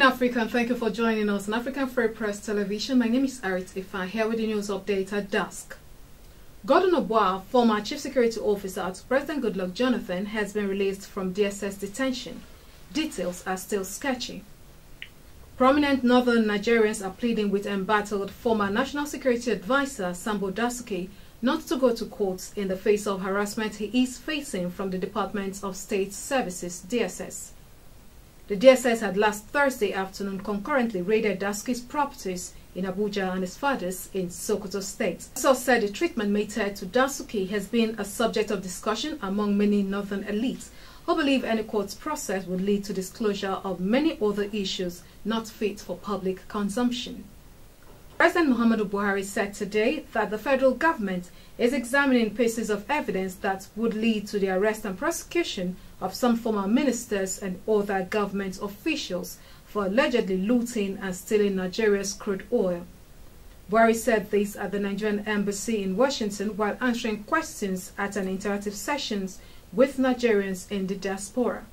Africa, and thank you for joining us on African Free Press Television. My name is Arit Ifan, here with the news update at dusk. Gordon Obua, former Chief Security Officer to President Goodluck Jonathan, has been released from DSS detention. Details are still sketchy. Prominent northern Nigerians are pleading with embattled former National Security Advisor Sambo Dasuki not to go to court in the face of harassment he is facing from the Department of State Services, DSS. The DSS had last Thursday afternoon concurrently raided Dasuki's properties in Abuja and his father's in Sokoto State. The source said the treatment meted to Dasuki has been a subject of discussion among many northern elites who believe any court process would lead to disclosure of many other issues not fit for public consumption. President Muhammadu Buhari said today that the federal government is examining pieces of evidence that would lead to the arrest and prosecution of some former ministers and other government officials for allegedly looting and stealing Nigeria's crude oil. Buhari said this at the Nigerian Embassy in Washington while answering questions at an interactive session with Nigerians in the diaspora.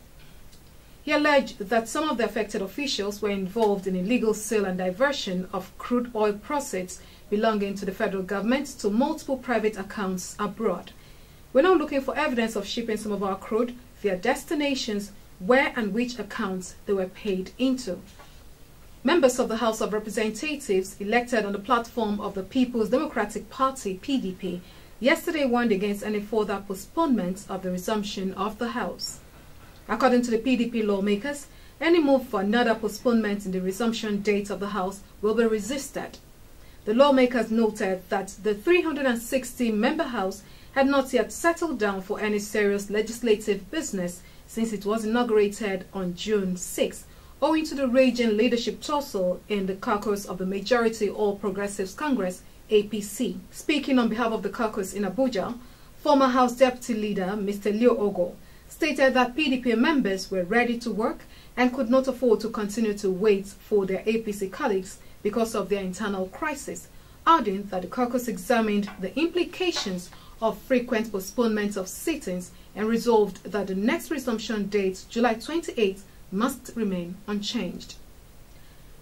He alleged that some of the affected officials were involved in illegal sale and diversion of crude oil proceeds belonging to the federal government to multiple private accounts abroad. We're now looking for evidence of shipping some of our crude, their destinations, where and which accounts they were paid into. Members of the House of Representatives elected on the platform of the People's Democratic Party, PDP, yesterday warned against any further postponement of the resumption of the House. According to the PDP lawmakers, any move for another postponement in the resumption date of the House will be resisted. The lawmakers noted that the 360-member House had not yet settled down for any serious legislative business since it was inaugurated on June 6, owing to the raging leadership tussle in the caucus of the Majority All Progressives Congress, APC. Speaking on behalf of the caucus in Abuja, former House Deputy Leader Mr. Leo Ogo stated that PDP members were ready to work and could not afford to continue to wait for their APC colleagues because of their internal crisis, adding that the caucus examined the implications of frequent postponements of sittings and resolved that the next resumption date, July 28, must remain unchanged.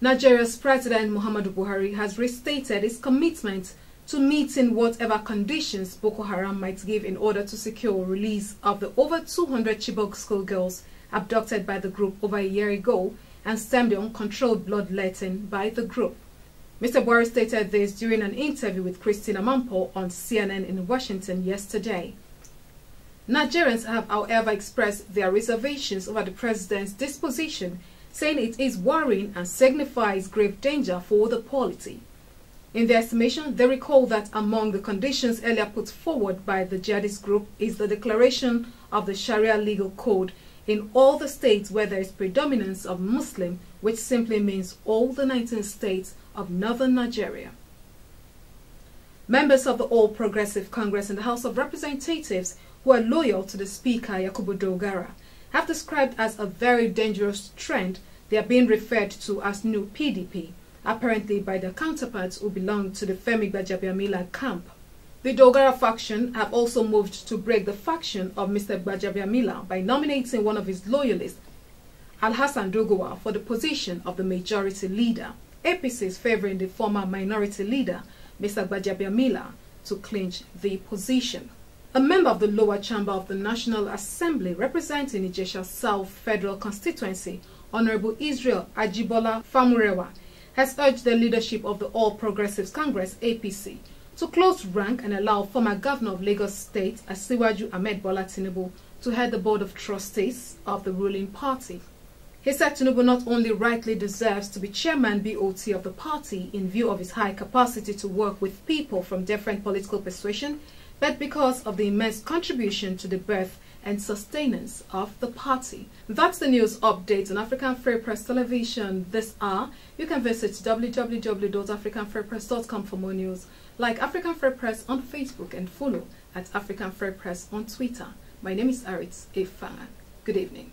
Nigeria's President Muhammadu Buhari has restated his commitment to meeting whatever conditions Boko Haram might give in order to secure release of the over 200 Chibok schoolgirls abducted by the group over a year ago and stem the uncontrolled bloodletting by the group. Mr. Buhari stated this during an interview with Christina Mampo on CNN in Washington yesterday. Nigerians have, however, expressed their reservations over the president's disposition, saying it is worrying and signifies grave danger for the polity. In their estimation, they recall that among the conditions earlier put forward by the jihadist group is the declaration of the Sharia legal code in all the states where there is predominance of Muslim, which simply means all the 19 states of northern Nigeria. Members of the All Progressive Congress in the House of Representatives who are loyal to the Speaker, Yakubu Dogara, have described as a very dangerous trend they are being referred to as New PDP, apparently by their counterparts who belong to the Femi Gbajabiamila camp. The Dogara faction have also moved to break the faction of Mr. Gbajabiamila by nominating one of his loyalists, Alhassan Dogowa, for the position of the majority leader. APC is favoring the former minority leader, Mr. Gbajabiamila, to clinch the position. A member of the lower chamber of the National Assembly representing Ijesha South Federal Constituency, Honorable Israel Ajibola Famurewa, has urged the leadership of the All Progressives Congress, APC, to close rank and allow former Governor of Lagos State, Asiwaju Ahmed Bola Tinubu, to head the Board of Trustees of the ruling party. He said Tinubu not only rightly deserves to be chairman BOT of the party in view of his high capacity to work with people from different political persuasion, but because of the immense contribution to the birth and sustenance of the party. That's the news update on African Free Press Television this hour. You can visit www.africanfreepress.com for more news. Like African Free Press on Facebook and follow at African Free Press on Twitter. My name is Arit Ifan. Good evening.